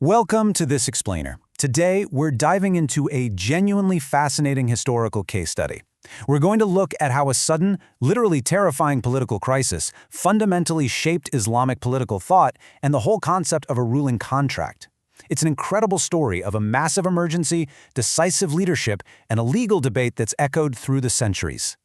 Welcome to This Explainer. Today, we're diving into a genuinely fascinating historical case study. We're going to look at how a sudden, literally terrifying political crisis fundamentally shaped Islamic political thought and the whole concept of a ruling contract. It's an incredible story of a massive emergency, decisive leadership, and a legal debate that's echoed through the centuries.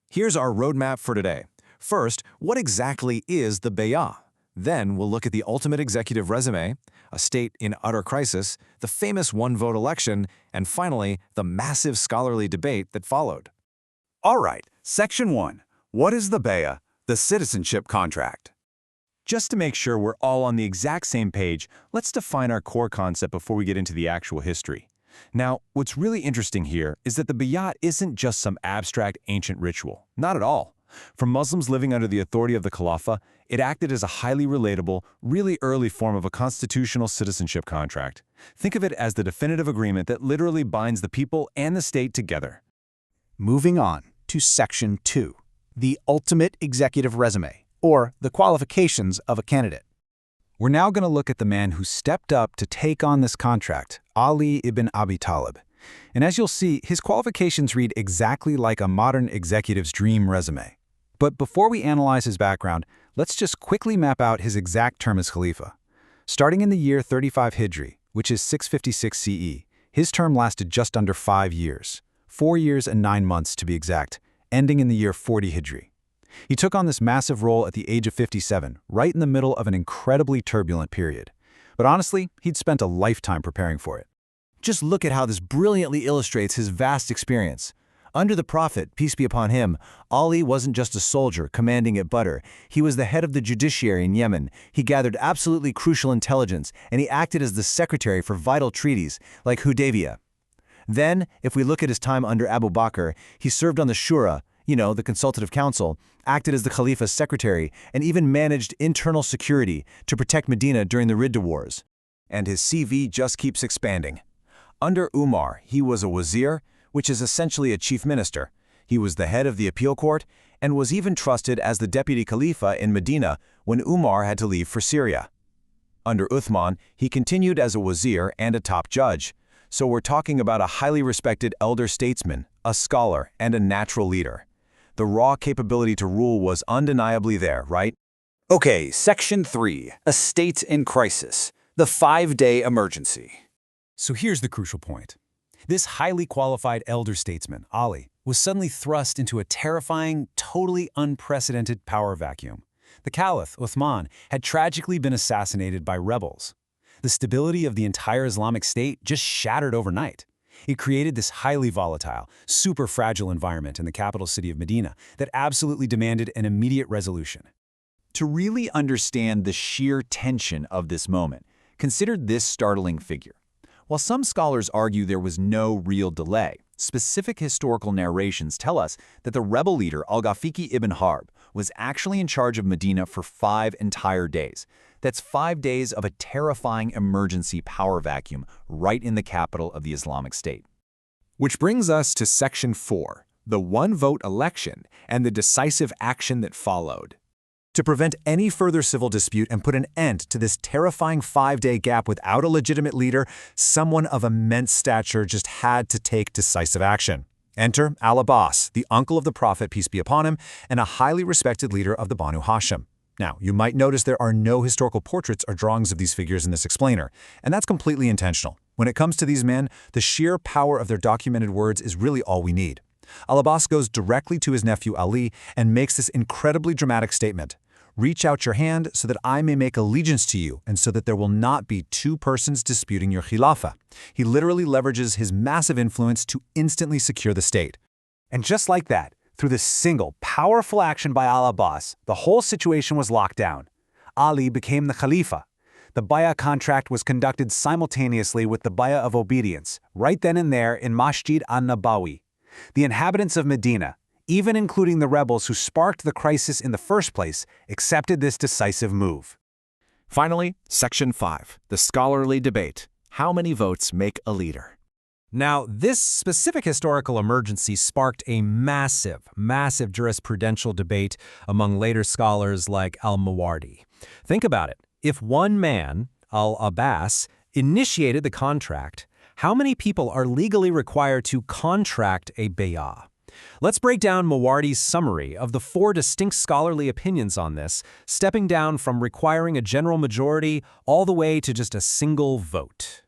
Here's our roadmap for today. First, what exactly is the bay'ah? Then we'll look at the ultimate executive resume, a state in utter crisis, the famous one-vote election, and finally, the massive scholarly debate that followed. All right, Section 1. What is the bay'ah, the citizenship contract? Just to make sure we're all on the exact same page, let's define our core concept before we get into the actual history. Now, what's really interesting here is that the bay'ah isn't just some abstract ancient ritual. Not at all. For Muslims living under the authority of the Khilafah, it acted as a highly relatable, really early form of a constitutional citizenship contract. Think of it as the definitive agreement that literally binds the people and the state together. Moving on to Section 2, the ultimate executive resume, or the qualifications of a candidate. We're now going to look at the man who stepped up to take on this contract, Ali ibn Abi Talib. And as you'll see, his qualifications read exactly like a modern executive's dream resume. But before we analyze his background, let's just quickly map out his exact term as Khalifa. Starting in the year 35 Hijri, which is 656 CE, his term lasted just under 5 years. 4 years and 9 months to be exact, ending in the year 40 Hijri. He took on this massive role at the age of 57, right in the middle of an incredibly turbulent period. But honestly, he'd spent a lifetime preparing for it. Just look at how this brilliantly illustrates his vast experience. Under the Prophet, peace be upon him, Ali wasn't just a soldier commanding at Badr. He was the head of the judiciary in Yemen. He gathered absolutely crucial intelligence, and he acted as the secretary for vital treaties, like Hudaybiyah. Then, if we look at his time under Abu Bakr, he served on the Shura, the Consultative Council, acted as the Khalifa's secretary, and even managed internal security to protect Medina during the Ridda Wars. And his CV just keeps expanding. Under Umar, he was a wazir, which is essentially a chief minister. He was the head of the appeal court and was even trusted as the deputy Khalifa in Medina when Umar had to leave for Syria. Under Uthman, he continued as a wazir and a top judge. So we're talking about a highly respected elder statesman, a scholar, and a natural leader. The raw capability to rule was undeniably there, right? Okay, Section 3. A state in crisis. The 5-day emergency. So here's the crucial point. This highly qualified elder statesman, Ali, was suddenly thrust into a terrifying, totally unprecedented power vacuum. The Caliph, Uthman, had tragically been assassinated by rebels. The stability of the entire Islamic State just shattered overnight. It created this highly volatile, super fragile environment in the capital city of Medina that absolutely demanded an immediate resolution. To really understand the sheer tension of this moment, consider this startling figure. While some scholars argue there was no real delay, specific historical narrations tell us that the rebel leader Al-Ghafiqi ibn Harb was actually in charge of Medina for 5 entire days. That's 5 days of a terrifying emergency power vacuum right in the capital of the Islamic State. Which brings us to Section 4, the one-vote election and the decisive action that followed. To prevent any further civil dispute and put an end to this terrifying 5-day gap without a legitimate leader, someone of immense stature just had to take decisive action. Enter Al-Abbas, the uncle of the Prophet, peace be upon him, and a highly respected leader of the Banu Hashim. Now, you might notice there are no historical portraits or drawings of these figures in this explainer, and that's completely intentional. When it comes to these men, the sheer power of their documented words is really all we need. Al-Abbas goes directly to his nephew Ali and makes this incredibly dramatic statement. Reach out your hand so that I may make allegiance to you and so that there will not be 2 persons disputing your khilafah. He literally leverages his massive influence to instantly secure the state. And just like that, through this single, powerful action by Al-Abbas, the whole situation was locked down. Ali became the Khalifa. The bay'ah contract was conducted simultaneously with the bay'ah of obedience, right then and there in Masjid an-Nabawi. The inhabitants of Medina, even including the rebels who sparked the crisis in the first place, accepted this decisive move. Finally, Section 5, the scholarly debate. How many votes make a leader? Now, this specific historical emergency sparked a massive jurisprudential debate among later scholars like al-Mawardi. Think about it. If one man, Al-Abbas, initiated the contract, how many people are legally required to contract a bay'ah? Let's break down Mawardi's summary of the 4 distinct scholarly opinions on this, stepping down from requiring a general majority all the way to just a single vote.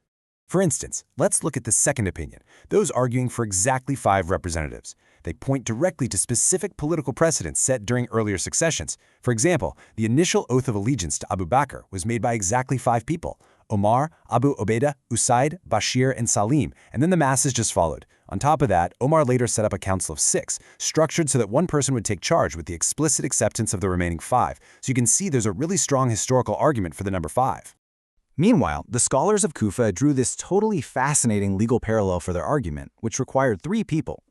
For instance, let's look at the second opinion, those arguing for exactly 5 representatives. They point directly to specific political precedents set during earlier successions. For example, the initial oath of allegiance to Abu Bakr was made by exactly 5 people: Omar, Abu Ubaidah, Usaid, Bashir, and Salim, and then the masses just followed. On top of that, Omar later set up a council of 6, structured so that one person would take charge with the explicit acceptance of the remaining 5. So you can see there's a really strong historical argument for the number 5. Meanwhile, the scholars of Kufa drew this totally fascinating legal parallel for their argument, which required 3 people.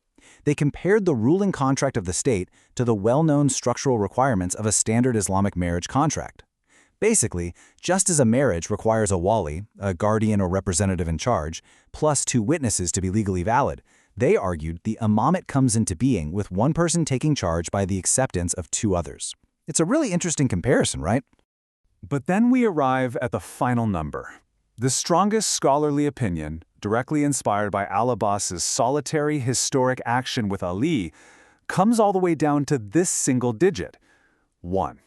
They compared the ruling contract of the state to the well-known structural requirements of a standard Islamic marriage contract. Basically, just as a marriage requires a wali, a guardian or representative in charge, plus 2 witnesses to be legally valid, they argued the imamate comes into being with one person taking charge by the acceptance of 2 others. It's a really interesting comparison, right? But then we arrive at the final number. The strongest scholarly opinion, directly inspired by Al-Abbas's solitary historic action with Ali, comes all the way down to this single digit, 1.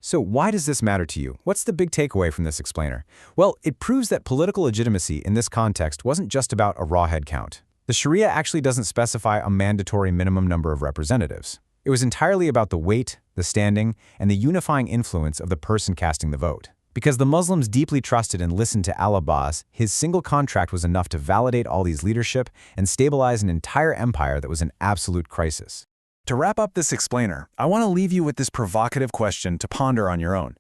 So why does this matter to you? What's the big takeaway from this explainer? Well, it proves that political legitimacy in this context wasn't just about a raw head count. The Sharia actually doesn't specify a mandatory minimum number of representatives. It was entirely about the weight, the standing, and the unifying influence of the person casting the vote. Because the Muslims deeply trusted and listened to Al-Abbas, his single contract was enough to validate Ali's leadership and stabilize an entire empire that was in absolute crisis. To wrap up this explainer, I want to leave you with this provocative question to ponder on your own.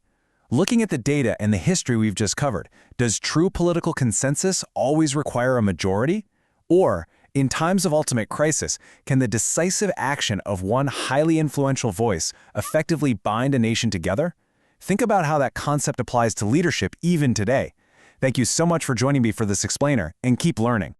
Looking at the data and the history we've just covered, does true political consensus always require a majority? Or, in times of ultimate crisis, can the decisive action of one highly influential voice effectively bind a nation together? Think about how that concept applies to leadership even today. Thank you so much for joining me for this explainer, and keep learning.